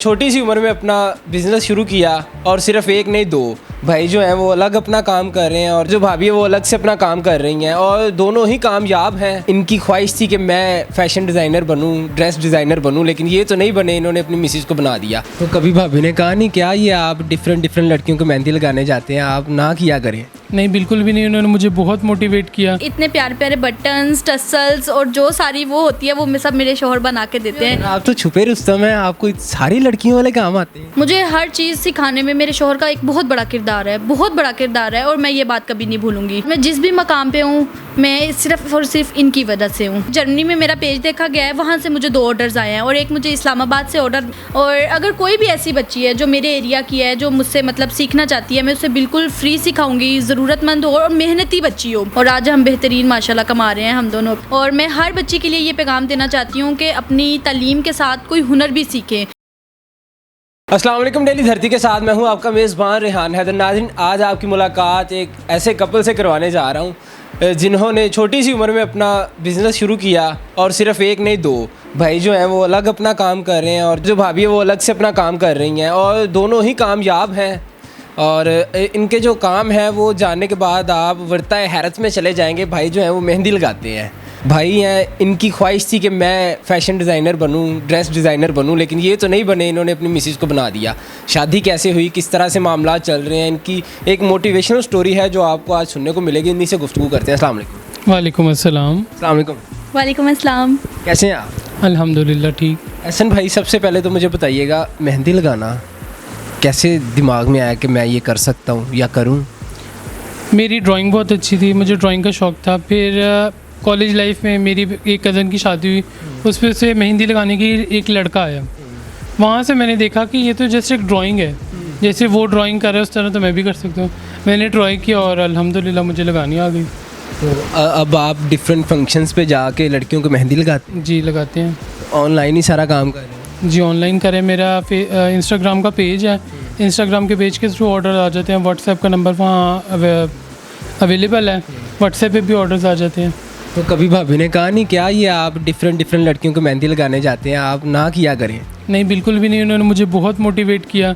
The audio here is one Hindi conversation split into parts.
छोटी सी उम्र में अपना बिज़नेस शुरू किया और सिर्फ एक नहीं दो भाई जो हैं वो अलग अपना काम कर रहे हैं और जो भाभी है वो अलग से अपना काम कर रही हैं और दोनों ही कामयाब हैं। इनकी ख्वाहिश थी कि मैं फ़ैशन डिज़ाइनर बनूं, ड्रेस डिज़ाइनर बनूं, लेकिन ये तो नहीं बने, इन्होंने अपनी मिसेज को बना दिया। तो कभी भाभी ने कहा नहीं क्या ये आप डिफरेंट लड़कियों को मेहंदी लगाने जाते हैं, आप ना किया करें? नहीं, बिल्कुल भी नहीं। उन्होंने मुझे बहुत मोटिवेट किया। इतने प्यारे प्यारे बटन्स, टसल्स और जो सारी वो होती है वो सब मेरे शौहर बना के देते हैं। आप तो छुपे रुस्तम हैं, आपको सारी लड़कियों वाले काम आते हैं। मुझे हर चीज़ सिखाने में मेरे शौहर का एक बहुत बड़ा किरदार है, बहुत बड़ा किरदार है और मैं ये बात कभी नहीं भूलूंगी। मैं जिस भी मकाम पे हूँ मैं सिर्फ और सिर्फ इनकी वजह से हूँ। जर्मनी में मेरा पेज देखा गया है, वहाँ से मुझे 2 ऑर्डर्स आए हैं और एक मुझे इस्लामाबाद से ऑर्डर। और अगर कोई भी ऐसी बच्ची है जो मेरे एरिया की है, जो मुझसे मतलब सीखना चाहती है, मैं उसे बिल्कुल फ्री सिखाऊंगी, ज़रूरतमंद हो और मेहनती बच्ची हो। और आज हम बेहतरीन माशाल्लाह कमा रहे हैं हम दोनों। और मैं हर बच्ची के लिए ये पैगाम देना चाहती हूँ कि अपनी तालीम के साथ कोई हुनर भी सीखें। अस्सलाम वालेकुम, डेली धरती के साथ मैं हूँ आपका मेज़बान रेहान हैदर। नाज़रीन, आज आपकी मुलाकात एक ऐसे कपल से करवाने जा रहा हूँ जिन्होंने छोटी सी उम्र में अपना बिज़नेस शुरू किया और सिर्फ एक नहीं दो भाई जो हैं वो अलग अपना काम कर रहे हैं और जो भाभी है वो अलग से अपना काम कर रही हैं और दोनों ही कामयाब हैं। और इनके जो काम है वो जानने के बाद आप वर्ताए हैरत में चले जाएंगे। भाई जो हैं वो मेहंदी लगाते हैं। भाई हैं, इनकी ख्वाहिश थी कि मैं फ़ैशन डिज़ाइनर बनूं, ड्रेस डिज़ाइनर बनूं, लेकिन ये तो नहीं बने, इन्होंने अपनी मिसेज को बना दिया। शादी कैसे हुई, किस तरह से मामला चल रहे हैं, इनकी एक मोटिवेशनल स्टोरी है जो आपको आज सुनने को मिलेगी। इन्हीं से गुफ्तगू करते हैं। अस्सलाम वालेकुम। वालेकुम अस्सलाम। अस्सलाम वालेकुम। वालेकुम अस्सलाम। कैसे हैं आप? अल्हम्दुलिल्लाह ठीक। एहसन भाई, सबसे पहले तो मुझे बताइएगा मेहंदी लगाना कैसे दिमाग में आया कि मैं ये कर सकता हूँ या करूँ? मेरी ड्राइंग बहुत अच्छी थी, मुझे ड्राइंग का शौक़ था। फिर कॉलेज लाइफ में मेरी एक कज़न की शादी हुई, उस पर से मेहंदी लगाने की एक लड़का आया। वहाँ से मैंने देखा कि ये तो जस्ट एक ड्राइंग है, जैसे वो ड्राइंग कर रहा है उस तरह तो मैं भी कर सकता हूँ। मैंने ट्राई किया और अल्हम्दुलिल्लाह मुझे लगानी आ गई। तो अब आप डिफरेंट फंक्शंस पे जाके लड़कियों को मेहंदी लगाते हैं? जी लगाते हैं। ऑनलाइन ही सारा काम कर रहे हैं? जी ऑनलाइन करें। मेरा इंस्टाग्राम का पेज है, इंस्टाग्राम के पेज के थ्रू ऑर्डर आ जाते हैं। व्हाट्सएप का नंबर वहाँ अवेलेबल है, व्हाट्सएप पे भी ऑर्डर्स आ जाते हैं। तो कभी भाभी ने कहा नहीं क्या ये आप डिफरेंट लड़कियों को मेहंदी लगाने जाते हैं, आप ना किया करें? नहीं, बिल्कुल भी नहीं। उन्होंने मुझे बहुत मोटिवेट किया।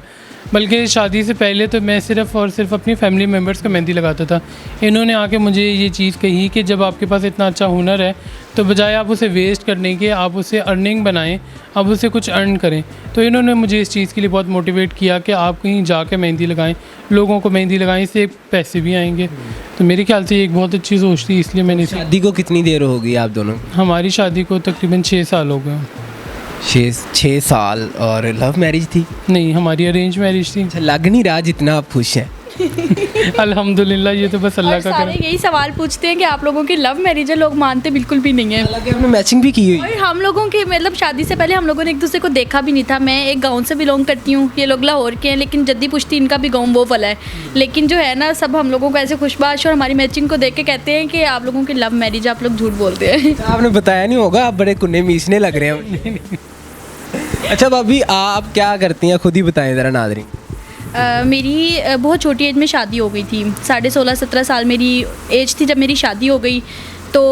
बल्कि शादी से पहले तो मैं सिर्फ़ और सिर्फ अपनी फैमिली मेम्बर्स को मेहंदी लगाता था। इन्होंने आके मुझे ये चीज़ कही कि जब आपके पास इतना अच्छा हुनर है तो बजाय आप उसे वेस्ट करने के आप उसे अर्निंग बनाएं, आप उसे कुछ अर्न करें। तो इन्होंने मुझे इस चीज़ के लिए बहुत मोटिवेट किया कि आप कहीं जाके मेहंदी लगाएं, लोगों को मेहंदी लगाएं, इससे पैसे भी आएंगे। तो मेरे ख्याल से ये एक बहुत अच्छी सोच थी, इसलिए मैंने। शादी को कितनी देर हो गई आप दोनों? हमारी शादी को तकरीबन 6 साल हो गए। 6 साल। और लव मैरिज थी? नहीं, हमारी अरेंज मैरिज थी। अच्छा, लग नहीं रहा जितना आप खुश हैं। अल्हम्दुलिल्लाह, ये तो बस अल्लाह का सारे यही सवाल पूछते हैं कि आप लोगों की लव मैरिज है, लोग मानते बिल्कुल भी नहीं है। हालांकि आपने मैचिंग भी की हुई। और हम लोगों के मतलब शादी से पहले हम लोगों ने एक दूसरे को देखा भी नहीं था। मैं एक गांव से बिलोंग करती हूँ, ये लोग लाहौर के हैं, लेकिन जद्दी पुश्ती इनका भी गांव वो वाला है। लेकिन जो है ना, सब हम लोगों को ऐसे खुशबाश और हमारी मैचिंग को देख के कहते हैं कि आप लोगों की लव मैरिज, आप लोग झूठ बोलते हैं। आपने बताया नहीं होगा, आप बड़े कुन्ने मीसने लग रहे हैं। अच्छा भाभी, आप क्या करती हैं, खुद ही बताएं ज़रा नाज़रीन। मेरी बहुत छोटी एज में शादी हो गई थी। 16-17 साल मेरी एज थी जब मेरी शादी हो गई। तो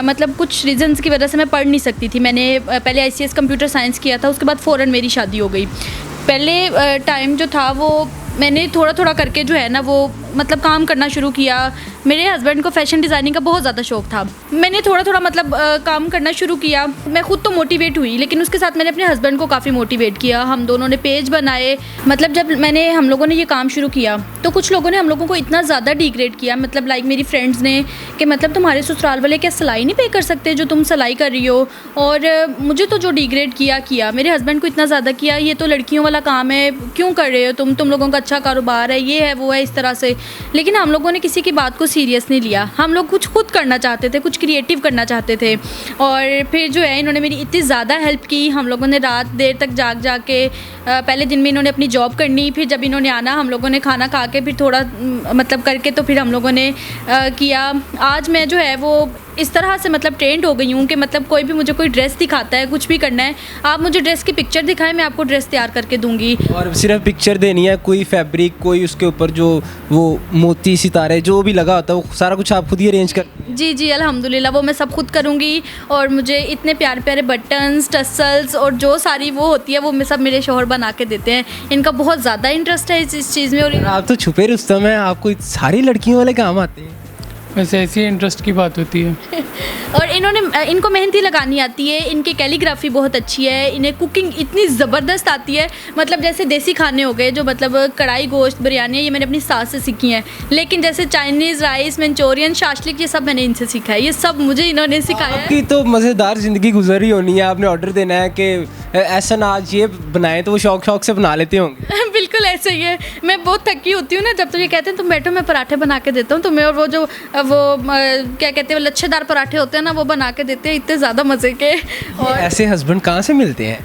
मतलब कुछ रीज़न्स की वजह से मैं पढ़ नहीं सकती थी। मैंने पहले ICS कंप्यूटर साइंस किया था, उसके बाद फ़ौरन मेरी शादी हो गई। पहले टाइम जो था वो मैंने थोड़ा करके जो है ना वो मतलब काम करना शुरू किया। मेरे हस्बैंड को फ़ैशन डिज़ाइनिंग का बहुत ज़्यादा शौक़ था। मैंने थोड़ा मतलब काम करना शुरू किया। मैं खुद तो मोटिवेट हुई, लेकिन उसके साथ मैंने अपने हस्बैंड को काफ़ी मोटिवेट किया। हम दोनों ने पेज बनाए। मतलब जब हम लोगों ने ये काम शुरू किया तो कुछ लोगों ने हम लोगों को इतना ज़्यादा डिग्रेड किया, मतलब लाइक मेरी फ्रेंड्स ने, कि मतलब तुम्हारे ससुराल वाले क्या सिलाई नहीं पे कर सकते जो तुम सिलाई कर रही हो। और मुझे तो जो डिग्रेड किया मेरे हस्बैंड को इतना ज़्यादा किया, ये तो लड़कियों वाला काम है, क्यों कर रहे हो तुम लोगों का अच्छा कारोबार है, ये है वो है, इस तरह से। लेकिन हम लोगों ने किसी की बात को सीरियस नहीं लिया। हम लोग कुछ खुद करना चाहते थे, कुछ क्रिएटिव करना चाहते थे। और फिर जो है इन्होंने मेरी इतनी ज़्यादा हेल्प की। हम लोगों ने रात देर तक जाग के पहले दिन में इन्होंने अपनी जॉब करनी, फिर जब इन्होंने आना हम लोगों ने खाना खा के फिर थोड़ा मतलब करके तो फिर हम लोगों ने किया। आज मैं जो है वो इस तरह से मतलब ट्रेंड हो गई हूँ कि मतलब कोई भी मुझे कोई ड्रेस दिखाता है, कुछ भी करना है, आप मुझे ड्रेस की पिक्चर दिखाएं, मैं आपको ड्रेस तैयार करके दूंगी। और सिर्फ पिक्चर देनी है, कोई फैब्रिक, कोई उसके ऊपर जो वो मोती सितारे जो भी लगा होता है वो सारा कुछ आप खुद ही अरेंज कर? जी जी अल्हम्दुलिल्लाह, वो मैं सब खुद करूँगी। और मुझे इतने प्यारे प्यारे बटन्स, टसल्स और जो सारी वो होती है वो मैं सब मेरे शौहर बना के देते हैं। इनका बहुत ज़्यादा इंटरेस्ट है इस चीज़ में। और आप तो छुपे रुस्तम हैं, आपको सारी लड़कियों वाले काम आते हैं। वैसे ऐसी इंटरेस्ट की बात होती है। और इनको मेहंदी लगानी आती है, इनकी कैलीग्राफी बहुत अच्छी है, इन्हें कुकिंग इतनी ज़बरदस्त आती है। मतलब जैसे देसी खाने हो गए जो मतलब कढ़ाई गोश्त, बिरयानी, ये मैंने अपनी सास से सीखी हैं। लेकिन जैसे चाइनीज़, राइस, मंचूरियन, शाशलिक, ये सब मैंने इनसे सीखा है। ये सब मुझे इन्होंने सिखाया है। आपकी तो मज़ेदार ज़िंदगी गुजर ही होनी है। आपने ऑर्डर देना है कि ऐसा ना आज ये बनाएं, तो वो शौक से बना लेते होंगे। बिल्कुल ऐसे ही है। मैं बहुत थकी होती हूँ ना, जब तो ये कहते हैं तुम बैठो मैं पराठे बना के देता हूँ तुम्हें। और वो जो क्या कहते हैं, वो लच्छेदार पराठे होते हैं ना, वो बना के देते हैं, इतने ज़्यादा मज़े के। और ऐसे हस्बैंड कहाँ से मिलते हैं?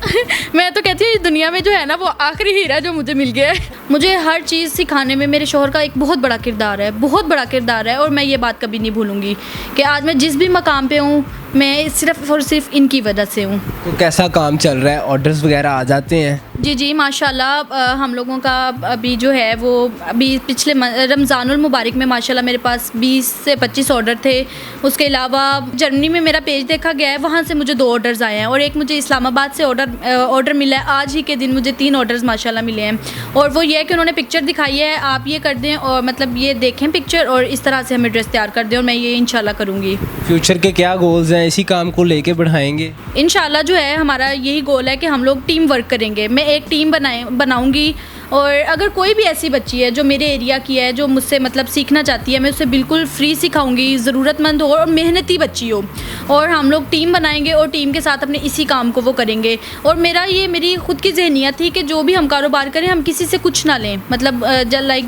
मैं तो कहती हूँ इस दुनिया में जो है ना, वो आखिरी हीरा जो मुझे मिल गया है। मुझे हर चीज़ सिखाने में मेरे शौहर का एक बहुत बड़ा किरदार है, बहुत बड़ा किरदार है। और मैं ये बात कभी नहीं भूलूंगी कि आज मैं जिस भी मकाम पे हूँ, मैं सिर्फ़ और सिर्फ इनकी वजह से हूँ। तो कैसा काम चल रहा है? ऑर्डर्स वगैरह आ जाते हैं? जी जी माशाल्लाह, हम लोगों का अभी जो है वो अभी पिछले रमज़ानुल मुबारक में माशाल्लाह मेरे पास 20 से 25 ऑर्डर थे। उसके अलावा जर्मनी में मेरा पेज देखा गया है, वहाँ से मुझे 2 ऑर्डर्स आए हैं। और एक मुझे इस्लामाबाद से ऑर्डर मिला है। आज ही के दिन मुझे 3 ऑर्डर्स माशाल्लाह मिले हैं। और वो ये है कि उन्होंने पिक्चर दिखाई है, आप ये कर दें और मतलब ये देखें पिक्चर और इस तरह से हमें ड्रेस तैयार कर दें। और मैं ये इंशाल्लाह करूँगी। फ्यूचर के क्या गोल्स हैं? इसी काम को लेके बढ़ाएंगे? इंशाल्लाह जो है हमारा यही गोल है कि हम लोग टीम वर्क करेंगे। मैं एक टीम बनाऊंगी। और अगर कोई भी ऐसी बच्ची है जो मेरे एरिया की है, जो मुझसे मतलब सीखना चाहती है, मैं उसे बिल्कुल फ्री सिखाऊंगी, ज़रूरतमंद हो और मेहनती बच्ची हो। और हम लोग टीम बनाएंगे और टीम के साथ अपने इसी काम को वो करेंगे। और मेरी खुद की ज़हनियत थी कि जो भी हम कारोबार करें, हम किसी से कुछ ना लें। मतलब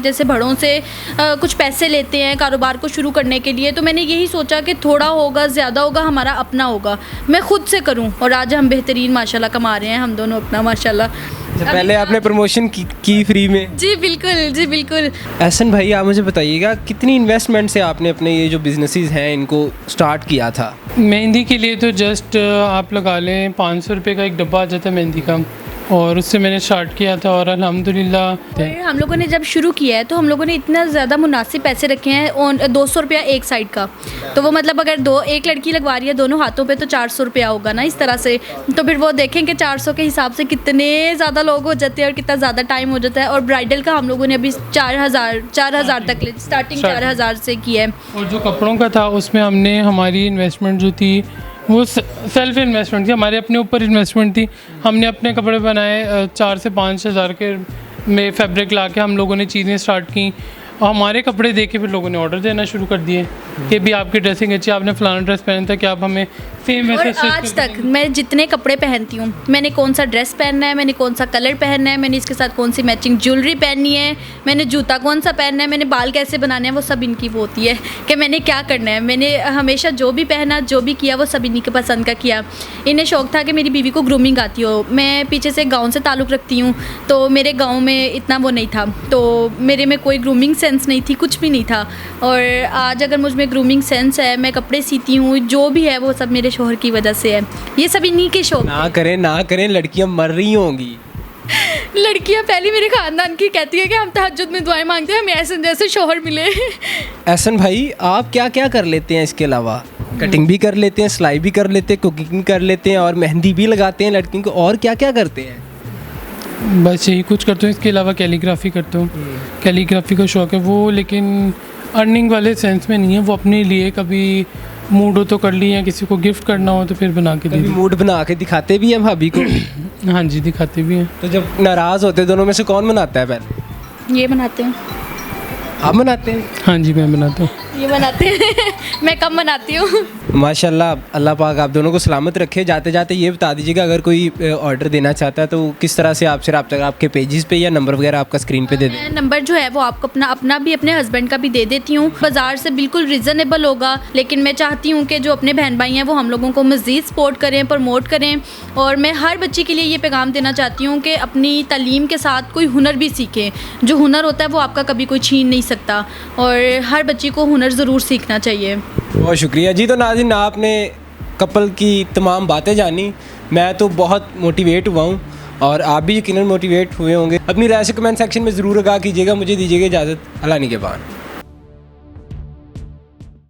जैसे बड़ों से कुछ पैसे लेते हैं कारोबार को शुरू करने के लिए, तो मैंने यही सोचा कि थोड़ा होगा, ज़्यादा होगा, हमारा अपना होगा, मैं खुद से करूँ। और आज हम बेहतरीन माशाल्लाह कमा रहे हैं, हम दोनों अपना माशाल्लाह। पहले आपने प्रमोशन की फ्री में? जी बिल्कुल, जी बिल्कुल। एहसन भाई, आप मुझे बताइएगा कितनी इन्वेस्टमेंट से आपने अपने ये जो बिजनेसेस हैं इनको स्टार्ट किया था? मेहंदी के लिए तो जस्ट आप लगा लें 500 रुपये का एक डब्बा आ जाता है मेहंदी का, और उससे मैंने स्टार्ट किया था। और अल्हम्दुलिल्लाह हम लोगों ने जब शुरू किया है तो हम लोगों ने इतना ज़्यादा मुनासिब पैसे रखे हैं, और 200 रुपया एक साइड का। तो वो मतलब अगर एक लड़की लगवा रही है दोनों हाथों पे, तो 400 रुपया होगा ना इस तरह से। तो फिर वो देखें कि 400 के हिसाब से कितने ज़्यादा लोग हो जाते हैं और कितना ज़्यादा टाइम हो जाता है। और ब्राइडल का हम लोगों ने अभी 4,000 तक स्टार्टिंग 4,000 से की है। और जो कपड़ों का था उसमें हमने हमारी इन्वेस्टमेंट जो थी वो सेल्फ इन्वेस्टमेंट थी, हमारे अपने ऊपर इन्वेस्टमेंट थी। हमने अपने कपड़े बनाए 4 से 5 हज़ार के में फैब्रिक ला के हम लोगों ने चीज़ें स्टार्ट की। और हमारे कपड़े देख के फिर लोगों ने ऑर्डर देना शुरू कर दिए कि भी आपकी ड्रेसिंग अच्छी, आपने फलाना ड्रेस पहना था, क्या आप हमें सेम और आज तक मैं जितने कपड़े पहनती हूँ, मैंने कौन सा ड्रेस पहनना है, मैंने कौन सा कलर पहनना है, मैंने इसके साथ कौन सी मैचिंग ज्वेलरी पहननी है, मैंने जूता कौन सा पहनना है, मैंने बाल कैसे बनाने हैं, वो सब इनकी वो होती है कि मैंने क्या करना है। मैंने हमेशा जो भी पहना, जो भी किया, वो सब इन्हीं के पसंद का किया। इन्हें शौक़ था कि मेरी बीवी को ग्रूमिंग आती हो। मैं पीछे से गाँव से ताल्लुक़ रखती हूँ, तो मेरे गाँव में इतना वो नहीं था, तो मेरे में कोई ग्रूमिंग सेंस नहीं थी, कुछ भी नहीं था। और आज अगर मुझ में ग्रूमिंग सेंस है, मैं कपड़े सीती हूँ, जो भी है वो सब मेरे शौहर की वजह से है। ये सब इन्हीं के शौक। ना करें, लड़कियां मर रही होंगी। लड़कियां पहली मेरे खानदान की कहती है कि हम तहज्जुद में दुआएं मांगते हैं, हमें ऐसे जैसे शौहर मिले। एहसन भाई, आप क्या क्या कर लेते हैं इसके अलावा? कटिंग भी कर लेते हैं, सिलाई भी कर लेते हैं, कुकिंग कर लेते हैं और मेहंदी भी लगाते हैं लड़कियों को, और क्या क्या करते हैं? बस यही कुछ करता हूँ। इसके अलावा कैलीग्राफी करता हूँ। कैलीग्राफी का शौक़ है वो, लेकिन अर्निंग वाले सेंस में नहीं है। वो अपने लिए कभी मूड हो तो कर ली, या किसी को गिफ्ट करना हो तो फिर बना के दे दी। मूड बना के दिखाते भी हैं भाभी को? हाँ जी, दिखाते भी हैं। तो जब नाराज़ होते दोनों में से कौन बनाता है पहले? ये बनाते हैं। आप बनाते हैं? हाँ जी, मैं बनाता हूँ। ये बनाते हैं मैं कम बनाती हूँ। माशाल्लाह, अल्लाह पाक आप दोनों को सलामत रखे। जाते जाते ये बता दीजिएगा, अगर कोई ऑर्डर देना चाहता है तो किस तरह से आपसे रब्ता, आपके पेजेस पे या नंबर वगैरह आपका स्क्रीन पे दे दें? नंबर जो है वो आपको अपना भी, अपने हस्बैंड का भी दे देती हूँ। बाज़ार से बिल्कुल रिजनेबल होगा, लेकिन मैं चाहती हूँ कि जो अपने बहन भाई हैं वो हम लोगों को मज़ीद सपोर्ट करें, प्रमोट करें। और मैं हर बच्ची के लिए ये पैगाम देना चाहती हूँ कि अपनी तालीम के साथ कोई हुनर भी सीखें। जो हुनर होता है वो आपका कभी कोई छीन नहीं सकता, और हर बच्ची को हुनर ज़रूर सीखना चाहिए। बहुत शुक्रिया जी। तो नाज़रीन, आपने कपल की तमाम बातें जानी, मैं तो बहुत मोटिवेट हुआ हूँ और आप भी यकीनन मोटिवेट हुए होंगे। अपनी राय से कमेंट सेक्शन में ज़रूर आगाह कीजिएगा। मुझे दीजिएगा इजाज़त। अल्लाह निगहबान।